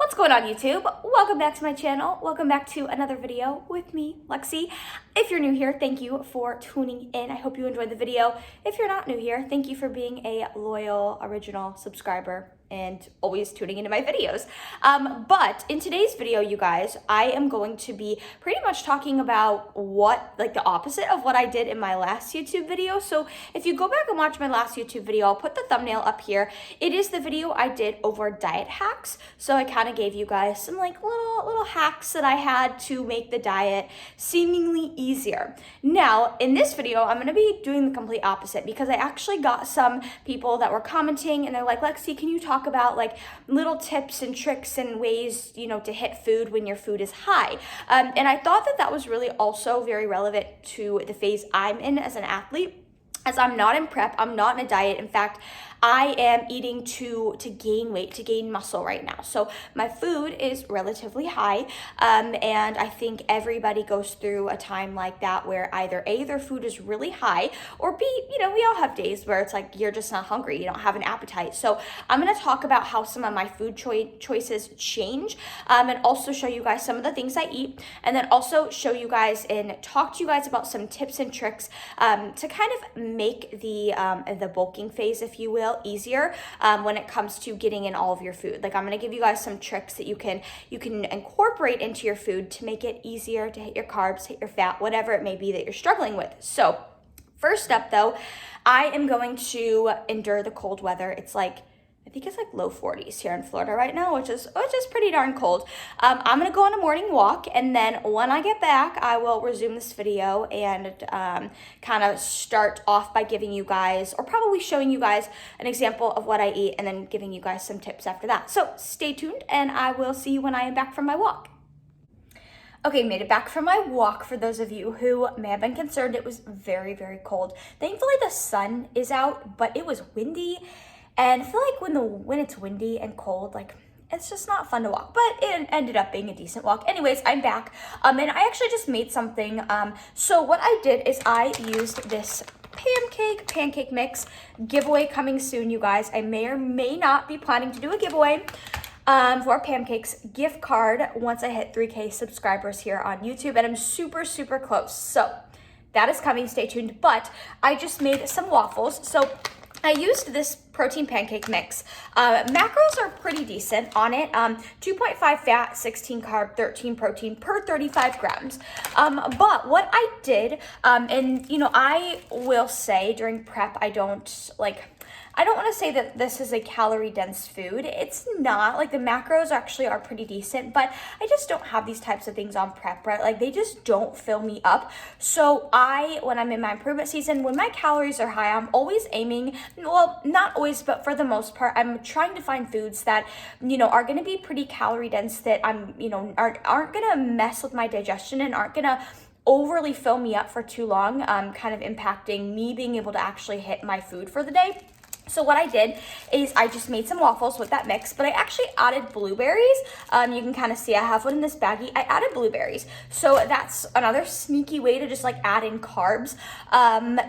What's going on, YouTube? Welcome back to my channel. Welcome back to another video with me, Lexi. If you're new here, thank you for tuning in. I hope you enjoyed the video. If you're not new here, thank you for being a loyal, original subscriber and always tuning into my videos. But in today's video, you guys, I am going to be pretty much talking about the opposite of what I did in my last YouTube video. So if you go back and watch my last YouTube video, I'll put the thumbnail up here. It is the video I did over diet hacks. So I kind of gave you guys some little hacks that I had to make the diet seemingly easier. Now, in this video, I'm gonna be doing the complete opposite because I actually got some people that were commenting and they're like, Lexi, can you talk about like little tips and tricks and ways, to hit food when your food is high? And I thought that was really also very relevant to the phase I'm in as an athlete, as I'm not in prep, I'm not in a diet. In fact, I am eating to gain weight, to gain muscle right now. So my food is relatively high, and I think everybody goes through a time like that where either A, their food is really high, or B, we all have days where it's like you're just not hungry, you don't have an appetite. So I'm gonna talk about how some of my food choices change, and also show you guys some of the things I eat, and then also show you guys and talk to you guys about some tips and tricks to kind of make the bulking phase, if you will, easier when it comes to getting in all of your food. Like, I'm going to give you guys some tricks that you can incorporate into your food to make it easier to hit your carbs, hit your fat, whatever it may be that you're struggling with. So first up though, I am going to endure the cold weather. I think it's like low 40s here in Florida right now, which is pretty darn cold. I'm gonna go on a morning walk, and then when I get back, I will resume this video and kind of start off by giving you guys, or probably showing you guys, an example of what I eat, and then giving you guys some tips after that. So stay tuned, and I will see you when I am back from my walk. Okay, made it back from my walk. For those of you who may have been concerned, it was very, very cold. Thankfully, the sun is out, but it was windy. And I feel like when it's windy and cold, it's just not fun to walk, but it ended up being a decent walk. Anyways, I'm back, and I actually just made something. So what I did is I used this pancake mix giveaway coming soon, you guys. I may or may not be planning to do a giveaway for PamCakes gift card once I hit 3K subscribers here on YouTube, and I'm super, super close. So that is coming, stay tuned. But I just made some waffles. So I used this protein pancake mix. Macros are pretty decent on it. 2.5 fat, 16 carb, 13 protein per 35 grams. But what I did, and I will say during prep, I don't want to say that this is a calorie dense food. It's not. The macros actually are pretty decent, but I just don't have these types of things on prep, right? They just don't fill me up. So when I'm in my improvement season, when my calories are high, I'm always aiming, well, not always, but for the most part, I'm trying to find foods that, are going to be pretty calorie dense, that aren't going to mess with my digestion and aren't going to overly fill me up for too long, kind of impacting me being able to actually hit my food for the day. So what I did is I just made some waffles with that mix, but I actually added blueberries. You can kind of see I have one in this baggie. I added blueberries. So that's another sneaky way to just add in carbs.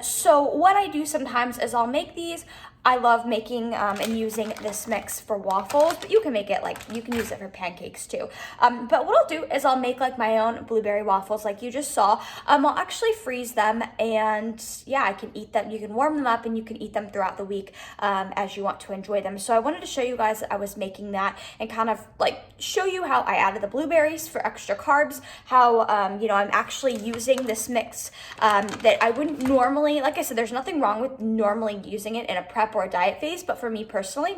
So what I do sometimes is I'll make these. I love making and using this mix for waffles, but you can make it you can use it for pancakes too. But what I'll do is I'll make my own blueberry waffles like you just saw. I'll actually freeze them, and yeah, I can eat them. You can warm them up and you can eat them throughout the week as you want to enjoy them. So I wanted to show you guys that I was making that and kind of show you how I added the blueberries for extra carbs, how I'm actually using this mix that I wouldn't normally, like I said, there's nothing wrong with normally using it in a prep or a diet phase, but for me personally,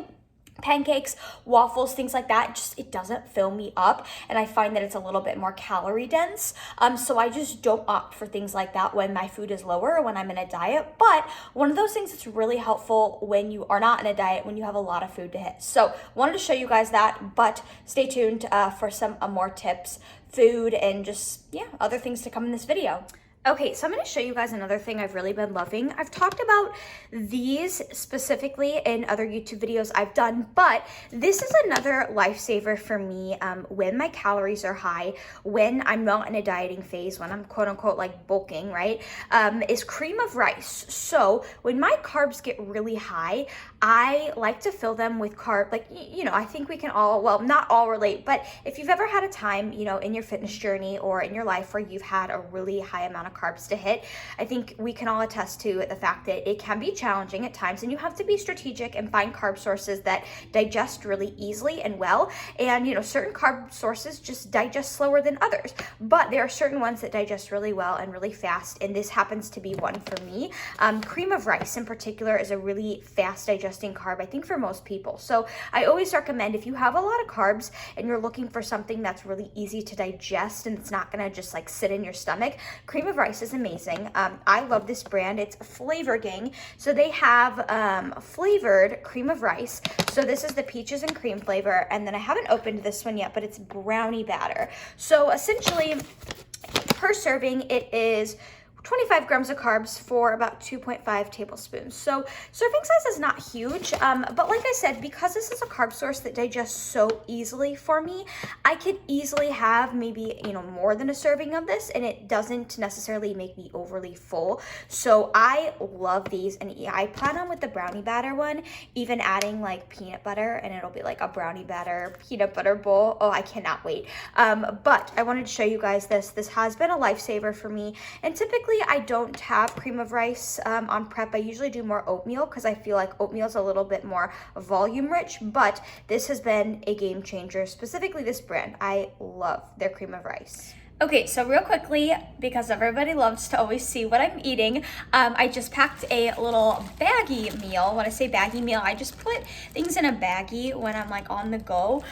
pancakes, waffles, things like that, it doesn't fill me up, and I find that it's a little bit more calorie dense. So I just don't opt for things like that when my food is lower or when I'm in a diet. But one of those things that's really helpful when you are not in a diet, when you have a lot of food to hit. So wanted to show you guys that, but stay tuned for some more tips, food, and just other things to come in this video. Okay, so I'm going to show you guys another thing I've really been loving. I've talked about these specifically in other YouTube videos I've done, but this is another lifesaver for me when my calories are high, when I'm not in a dieting phase, when I'm quote unquote like bulking, right, is cream of rice. So when my carbs get really high, I like to fill them with I think we can all, well, not all relate, but if you've ever had a time, in your fitness journey or in your life where you've had a really high amount of carbs to hit, I think we can all attest to the fact that it can be challenging at times, and you have to be strategic and find carb sources that digest really easily and well. And certain carb sources just digest slower than others, but there are certain ones that digest really well and really fast, and this happens to be one for me. Cream of rice in particular is a really fast digesting carb, I think, for most people. So I always recommend, if you have a lot of carbs and you're looking for something that's really easy to digest and it's not gonna just like sit in your stomach, cream of rice is amazing. I love this brand. It's Flavor Gang. So they have flavored cream of rice. So this is the peaches and cream flavor. And then I haven't opened this one yet, but it's brownie batter. So essentially per serving, it is 25 grams of carbs for about 2.5 tablespoons. So serving size is not huge, but like I said, because this is a carb source that digests so easily for me, I could easily have maybe, more than a serving of this, and it doesn't necessarily make me overly full. So I love these, and I plan on with the brownie batter one, even adding like peanut butter, and it'll be like a brownie batter peanut butter bowl. Oh, I cannot wait. But I wanted to show you guys this. This has been a lifesaver for me, and typically I don't have cream of rice on prep. I usually do more oatmeal because I feel like oatmeal is a little bit more volume rich, but this has been a game changer, specifically this brand. I love their cream of rice. Okay, so real quickly, because everybody loves to always see what I'm eating, I just packed a little baggie meal. When I say baggie meal, I just put things in a baggie when I'm like on the go.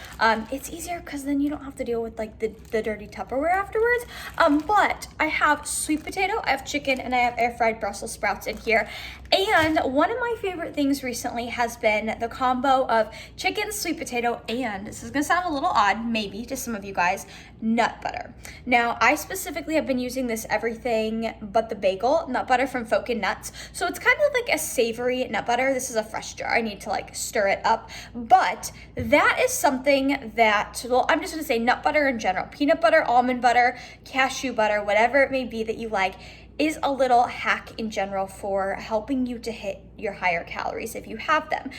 It's easier because then you don't have to deal with like the dirty Tupperware afterwards. But I have sweet potato, I have chicken, and I have air fried Brussels sprouts in here. And one of my favorite things recently has been the combo of chicken, sweet potato, and this is gonna sound a little odd, maybe to some of you guys, nut butter. Now, I specifically have been using this everything but the bagel nut butter from Focus Nuts. So it's kind of like a savory nut butter. This is a fresh jar. I need to like stir it up. But that is something that, well, I'm just gonna say nut butter in general, peanut butter, almond butter, cashew butter, whatever it may be that you like, is a little hack in general for helping you to hit your higher calories if you have them.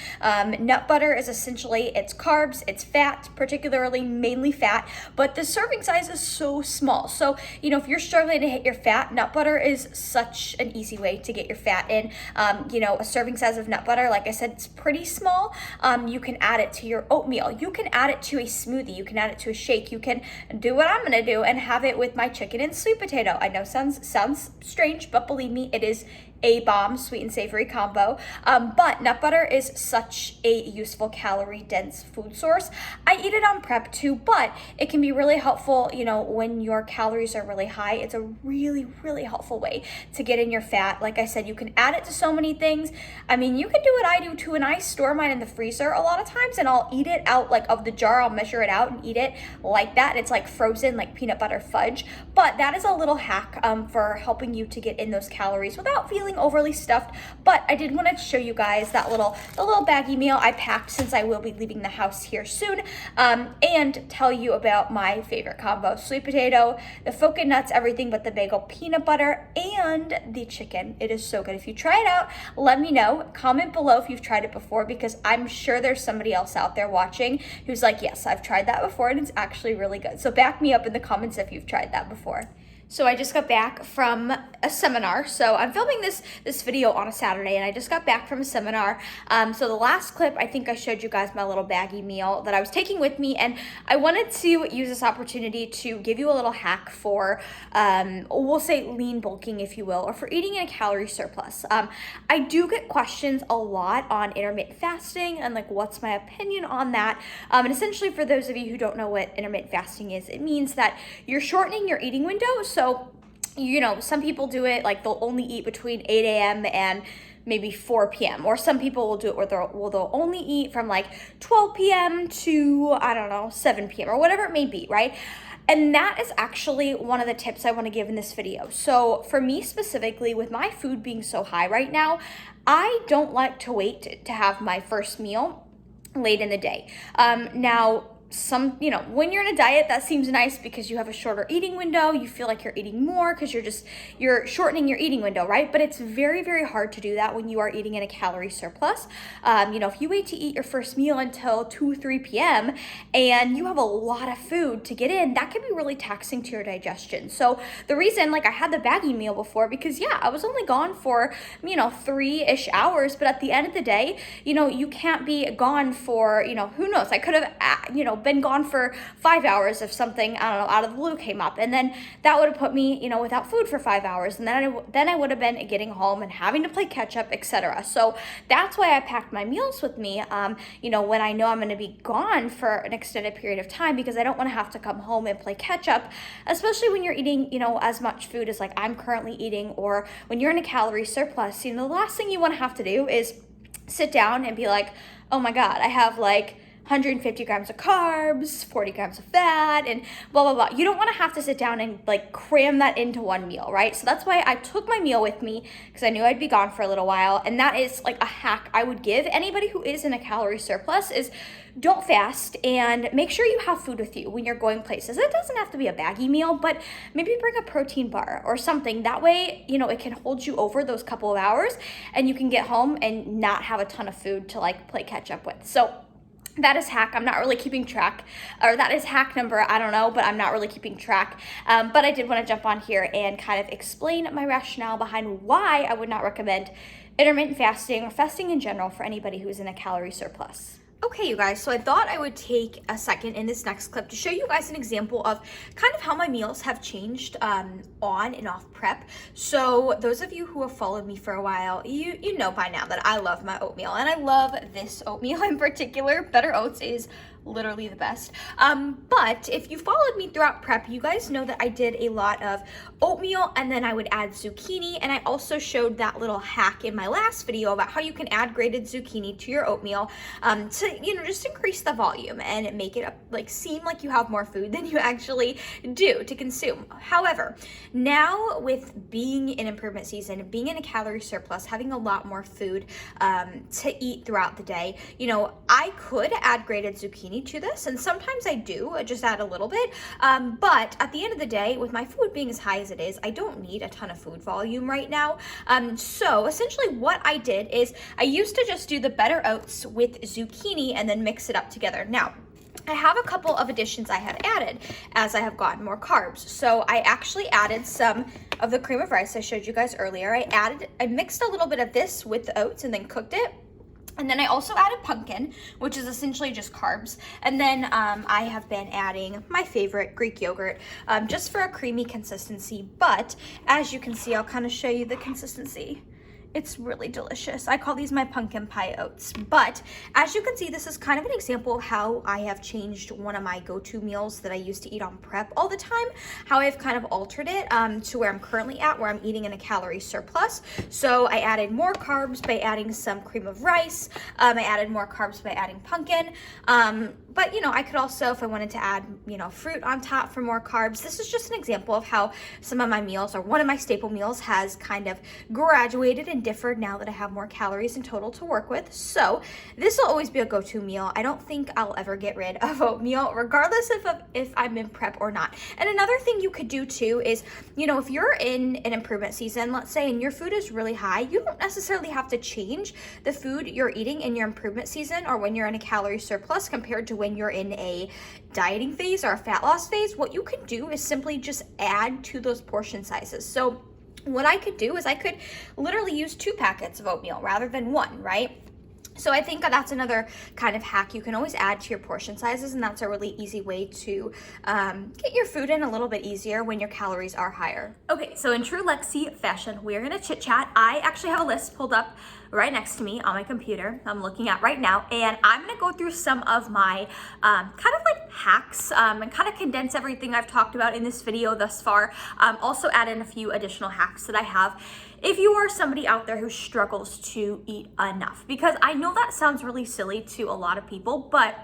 Nut butter is essentially, it's carbs, it's fat, particularly mainly fat, but the serving size is so small. So, if you're struggling to hit your fat, nut butter is such an easy way to get your fat in. A serving size of nut butter, like I said, it's pretty small. You can add it to your oatmeal. You can add it to a smoothie. You can add it to a shake. You can do what I'm gonna do and have it with my chicken and sweet potato. I know sounds strange, but believe me, it is a bomb sweet and savory combo. But nut butter is such a useful calorie dense food source. I eat it on prep too, but it can be really helpful, when your calories are really high. It's a really, really helpful way to get in your fat. Like I said, you can add it to so many things. I mean, you can do what I do too, and I store mine in the freezer a lot of times, and I'll eat it out like of the jar. I'll measure it out and eat it like that. And it's like frozen, like peanut butter fudge. But that is a little hack for helping you to get in those calories without feeling overly stuffed. But I did want to show you guys the little baggie meal I packed, since I will be leaving the house here soon, and tell you about my favorite combo: sweet potato, the Focus Nuts, everything but the bagel peanut butter, and the chicken. It is so good. If you try it out, let me know. Comment below if you've tried it before, because I'm sure there's somebody else out there watching who's like, yes, I've tried that before and it's actually really good. So back me up in the comments if you've tried that before. So I just got back from a seminar. So I'm filming this video on a Saturday, and I just got back from a seminar. So the last clip, I think I showed you guys my little baggie meal that I was taking with me, and I wanted to use this opportunity to give you a little hack for, we'll say lean bulking, if you will, or for eating in a calorie surplus. I do get questions a lot on intermittent fasting and like what's my opinion on that. And essentially, for those of you who don't know what intermittent fasting is, it means that you're shortening your eating window. So, some people do it like they'll only eat between 8 a.m. and maybe 4 p.m. Or some people will do it where they'll only eat from like 12 p.m. to, I don't know, 7 p.m. or whatever it may be, right? And that is actually one of the tips I want to give in this video. So for me specifically, with my food being so high right now, I don't like to wait to have my first meal late in the day. Now, when you're in a diet, that seems nice because you have a shorter eating window. You feel like you're eating more because you're shortening your eating window, right? But it's very, very hard to do that when you are eating in a calorie surplus. If you wait to eat your first meal until 2, 3 p.m. and you have a lot of food to get in, that can be really taxing to your digestion. So the reason, I had the baggy meal before because I was only gone for, 3-ish hours, but at the end of the day, you can't be gone for, who knows? I could have, been gone for 5 hours if something, I don't know, out of the blue came up. And then that would have put me, without food for 5 hours. And then I would have been getting home and having to play catch up, etc. So that's why I packed my meals with me, when I know I'm going to be gone for an extended period of time, because I don't want to have to come home and play catch up, especially when you're eating, as much food as I'm currently eating, or when you're in a calorie surplus. The last thing you want to have to do is sit down and be like, oh my God, I have 150 grams of carbs, 40 grams of fat, and blah, blah, blah. You don't want to have to sit down and cram that into one meal, right? So that's why I took my meal with me, because I knew I'd be gone for a little while. And that is a hack I would give anybody who is in a calorie surplus is don't fast, and make sure you have food with you when you're going places. It doesn't have to be a baggy meal, but maybe bring a protein bar or something. That way, it can hold you over those couple of hours and you can get home and not have a ton of food to play catch up with. So that is hack. I'm not really keeping track, or that is hack number, I don't know, but I'm not really keeping track. But I did want to jump on here and kind of explain my rationale behind why I would not recommend intermittent fasting or fasting in general for anybody who's in a calorie surplus. Okay, you guys, so I thought I would take a second in this next clip to show you guys an example of kind of how my meals have changed on and off prep. So those of you who have followed me for a while, you know by now that I love my oatmeal, and I love this oatmeal in particular. Better Oats is literally the best. But if you followed me throughout prep, you guys know that I did a lot of oatmeal, and then I would add zucchini, and I also showed that little hack in my last video about how you can add grated zucchini to your oatmeal to just increase the volume and make it seem like you have more food than you actually do to consume. However, now with being in improvement season, being in a calorie surplus, having a lot more food to eat throughout the day, I could add grated zucchini to this, and sometimes I do just add a little bit, but at the end of the day, with my food being as high as it is, I don't need a ton of food volume right now. So essentially what I did is I used to just do the Better Oats with zucchini and then mix it up together. Now, I have a couple of additions I have added as I have gotten more carbs. So I actually added some of the cream of rice I showed you guys earlier. I mixed a little bit of this with the oats and then cooked it. And then I also added pumpkin, which is essentially just carbs. And then I have been adding my favorite, Greek yogurt, just for a creamy consistency. But as you can see, I'll kind of show you the consistency. It's really delicious. I call these my pumpkin pie oats. But as you can see, this is kind of an example of how I have changed one of my go-to meals that I used to eat on prep all the time, how I've kind of altered it to where I'm currently at, where I'm eating in a calorie surplus. So I added more carbs by adding some cream of rice. I added more carbs by adding pumpkin. But I could also, if I wanted to add, fruit on top for more carbs. This is just an example of how some of my meals, or one of my staple meals, has kind of graduated and differed now that I have more calories in total to work with. So this will always be a go-to meal. I don't think I'll ever get rid of oatmeal, regardless if I'm in prep or not. And another thing you could do too is, if you're in an improvement season, let's say, and your food is really high, you don't necessarily have to change the food you're eating in your improvement season or when you're in a calorie surplus compared to when you're in a dieting phase or a fat loss phase. What you can do is simply just add to those portion sizes. So what I could do is I could literally use 2 packets of oatmeal rather than 1, right? So I think that's another kind of hack. You can always add to your portion sizes, and that's a really easy way to get your food in a little bit easier when your calories are higher. Okay, so in true Lexi fashion, we're gonna chit chat. I actually have a list pulled up right next to me on my computer I'm looking at right now, and I'm gonna go through some of my kind of hacks and kind of condense everything I've talked about in this video thus far. Also add in a few additional hacks that I have if you are somebody out there who struggles to eat enough. Because I know that sounds really silly to a lot of people, but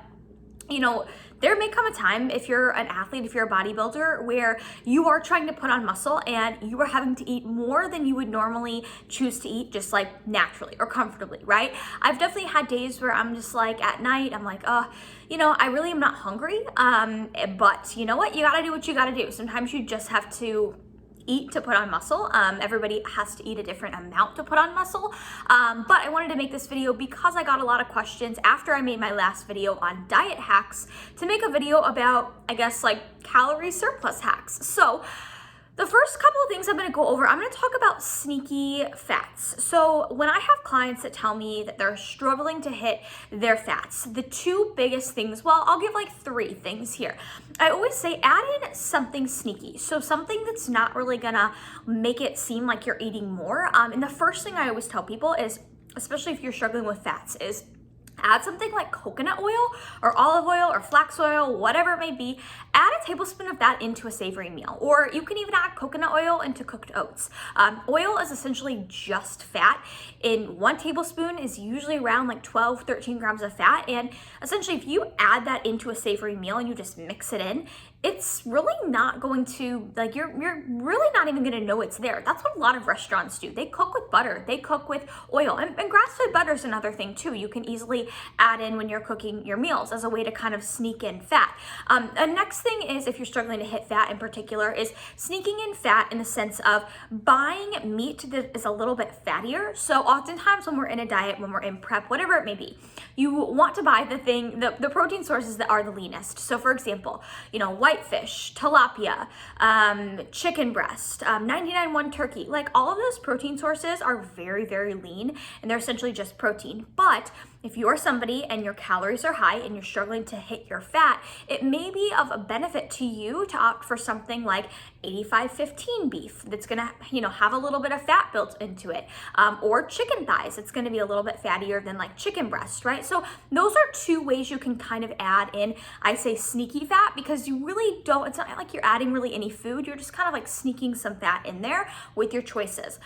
you know, there may come a time if you're an athlete, if you're a bodybuilder, where you are trying to put on muscle and you are having to eat more than you would normally choose to eat, just like naturally or comfortably, right? I've definitely had days where I'm just like at night, I'm like, you know, I really am not hungry. But you know what? You gotta do what you gotta do. Sometimes you just have to eat to put on muscle. Everybody has to eat a different amount to put on muscle. But I wanted to make this video because I got a lot of questions after I made my last video on diet hacks to make a video about, I guess, like calorie surplus hacks. So the first couple of things I'm going to go over, I'm going to talk about sneaky fats. So when I have clients that tell me that they're struggling to hit their fats, the two biggest things, well, I'll give like three things here. I always say add in something sneaky. So something that's not really going to make it seem like you're eating more. And the first thing I always tell people is, especially if you're struggling with fats, is add something like coconut oil or olive oil or flax oil, whatever it may be. Add a tablespoon of that into a savory meal, or you can even add coconut oil into cooked oats. Oil is essentially just fat. In 1 tablespoon is usually around like 12, 13 grams of fat. And essentially if you add that into a savory meal and you just mix it in, it's really not going to, like, you're really not even gonna know it's there. That's what a lot of restaurants do. They cook with butter, they cook with oil, and grass-fed butter is another thing too. You can easily add in when you're cooking your meals as a way to kind of sneak in fat. The next thing is, if you're struggling to hit fat in particular, is sneaking in fat in the sense of buying meat that is a little bit fattier. So oftentimes when we're in a diet, when we're in prep, whatever it may be, you want to buy the protein sources that are the leanest. So for example, you know, whitefish, tilapia, chicken breast, 99.1 turkey, like all of those protein sources are very, very lean and they're essentially just protein. But if you're somebody and your calories are high and you're struggling to hit your fat, it may be of a benefit to you to opt for something like 85-15 beef that's gonna, you know, have a little bit of fat built into it, or chicken thighs. It's gonna be a little bit fattier than like chicken breast, right? So those are two ways you can kind of add in, I say sneaky fat, because you really don't, it's not like you're adding really any food, you're just kind of like sneaking some fat in there with your choices.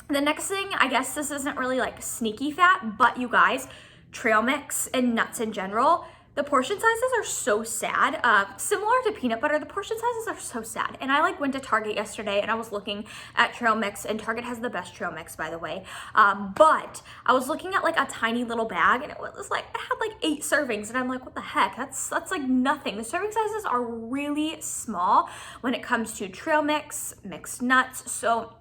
The next thing, I guess this isn't really like sneaky fat, but you guys, trail mix and nuts in general, the portion sizes are so sad. Similar to peanut butter, the portion sizes are so sad. And I like went to Target yesterday and I was looking at trail mix, and Target has the best trail mix, by the way. But I was looking at like a tiny little bag and it was like, it had like 8 servings and I'm like, what the heck? That's like nothing. The serving sizes are really small when it comes to trail mix, mixed nuts. So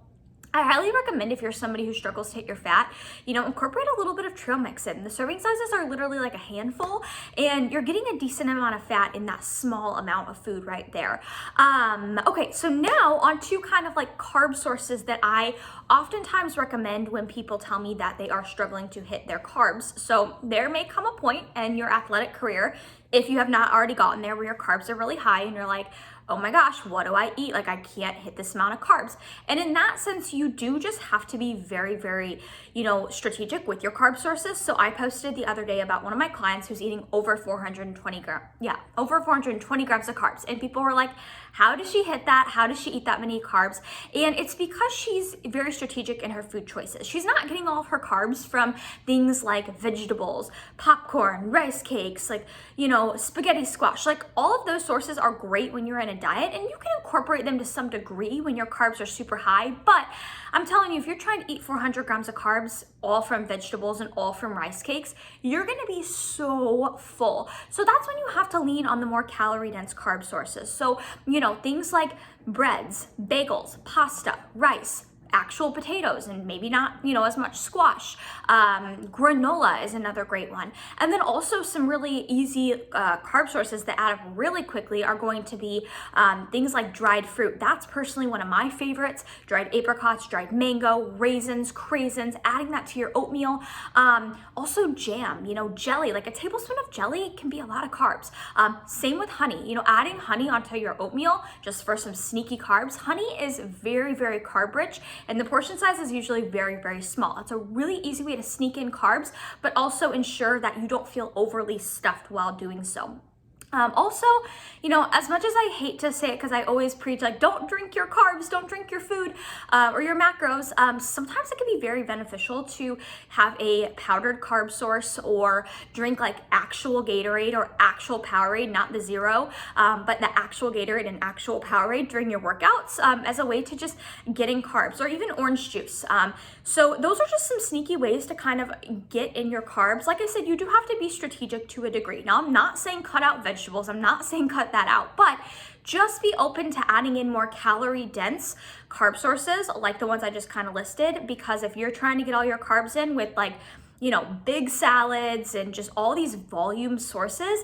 I highly recommend, if you're somebody who struggles to hit your fat, you know, incorporate a little bit of trail mix in. The serving sizes are literally like a handful and you're getting a decent amount of fat in that small amount of food right there. Okay, so now on to kind of like carb sources that I oftentimes recommend when people tell me that they are struggling to hit their carbs. So there may come a point in your athletic career, if you have not already gotten there, where your carbs are really high and you're like, oh my gosh, what do I eat? Like, I can't hit this amount of carbs. And in that sense, you do just have to be very, very, you know, strategic with your carb sources. So I posted the other day about one of my clients who's eating over 420 grams of carbs. And people were like, how does she hit that? How does she eat that many carbs? And it's because she's very strategic in her food choices. She's not getting all of her carbs from things like vegetables, popcorn, rice cakes, like, you know, spaghetti squash. Like, all of those sources are great when you're in a diet, and you can incorporate them to some degree when your carbs are super high. But I'm telling you, if you're trying to eat 400 grams of carbs, all from vegetables and all from rice cakes, you're gonna be so full. So that's when you have to lean on the more calorie dense carb sources. So, you know, things like breads, bagels, pasta, rice, actual potatoes, and maybe not, you know, as much squash. Granola is another great one. And then also some really easy carb sources that add up really quickly are going to be things like dried fruit. That's personally one of my favorites. Dried apricots, dried mango, raisins, craisins, adding that to your oatmeal. Also jam, you know, jelly, like a tablespoon of jelly can be a lot of carbs. Same with honey, you know, adding honey onto your oatmeal just for some sneaky carbs. Honey is very, very carb rich, and the portion size is usually very, very small. It's a really easy way to sneak in carbs, but also ensure that you don't feel overly stuffed while doing so. Also, you know, as much as I hate to say it, because I always preach like, don't drink your carbs, don't drink your food or your macros, sometimes it can be very beneficial to have a powdered carb source or drink like actual Gatorade or actual Powerade, not the zero, but the actual Gatorade and actual Powerade during your workouts as a way to just getting carbs, or even orange juice. So those are just some sneaky ways to kind of get in your carbs. Like I said, you do have to be strategic to a degree. Now, I'm not saying cut out vegetables. I'm not saying cut that out, but just be open to adding in more calorie dense carb sources like the ones I just kind of listed, because if you're trying to get all your carbs in with like, you know, big salads and just all these volume sources,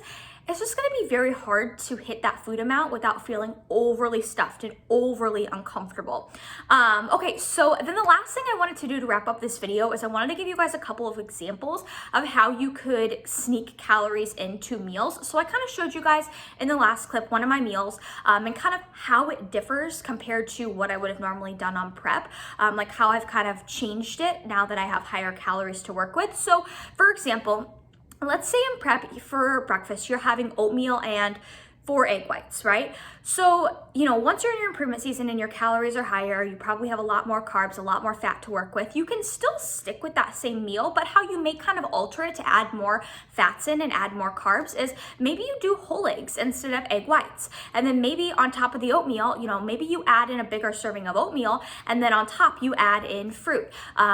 it's just gonna be very hard to hit that food amount without feeling overly stuffed and overly uncomfortable. Okay, so then the last thing I wanted to do to wrap up this video is I wanted to give you guys a couple of examples of how you could sneak calories into meals. So I kind of showed you guys in the last clip one of my meals and kind of how it differs compared to what I would have normally done on prep, like how I've kind of changed it now that I have higher calories to work with. So for example, let's say in prep for breakfast, you're having oatmeal and 4 egg whites, right? So, you know, once you're in your improvement season and your calories are higher, you probably have a lot more carbs, a lot more fat to work with. You can still stick with that same meal, but how you may kind of alter it to add more fats in and add more carbs is maybe you do whole eggs instead of egg whites. And then maybe on top of the oatmeal, you know, maybe you add in a bigger serving of oatmeal, and then on top you add in fruit,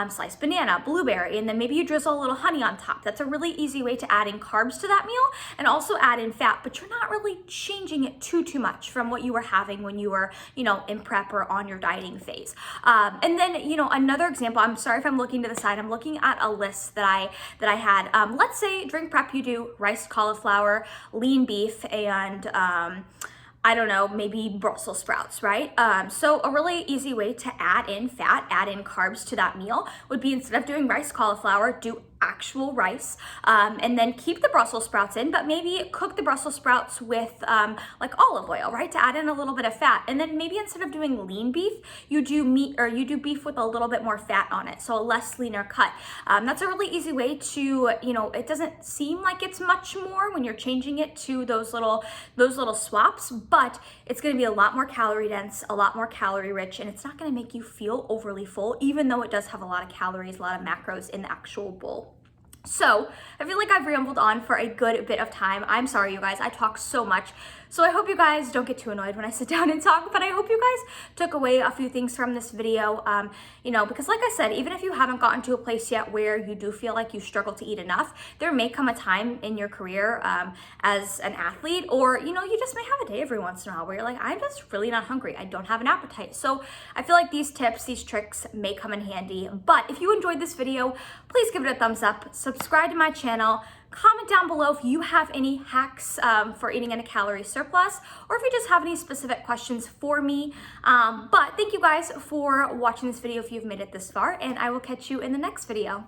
sliced banana, blueberry, and then maybe you drizzle a little honey on top. That's a really easy way to add in carbs to that meal and also add in fat, but you're not really changing it too much from what you were having when you were, you know, in prep or on your dieting phase. And then, you know, another example, I'm sorry if I'm looking to the side, I'm looking at a list that I had. Let's say during prep you do rice, cauliflower, lean beef, and I don't know, maybe Brussels sprouts, right? So a really easy way to add in fat, add in carbs to that meal would be, instead of doing rice, cauliflower, do actual rice, and then keep the Brussels sprouts in, but maybe cook the Brussels sprouts with like olive oil, right, to add in a little bit of fat. And then maybe instead of doing lean beef, you do meat, or you do beef with a little bit more fat on it, so a less leaner cut. That's a really easy way to, you know, it doesn't seem like it's much more when you're changing it to those little swaps, but it's going to be a lot more calorie dense, a lot more calorie rich, and it's not going to make you feel overly full, even though it does have a lot of calories, a lot of macros in the actual bowl. So I feel like I've rambled on for a good bit of time. I'm sorry, you guys, I talk so much. So I hope you guys don't get too annoyed when I sit down and talk, but I hope you guys took away a few things from this video, you know, because like I said, even if you haven't gotten to a place yet where you do feel like you struggle to eat enough, there may come a time in your career as an athlete, or, you know, you just may have a day every once in a while where you're like, I'm just really not hungry. I don't have an appetite. So I feel like these tips, these tricks may come in handy. But if you enjoyed this video, please give it a thumbs up, subscribe to my channel, comment down below if you have any hacks for eating in a calorie surplus, or if you just have any specific questions for me. But thank you guys for watching this video if you've made it this far, and I will catch you in the next video.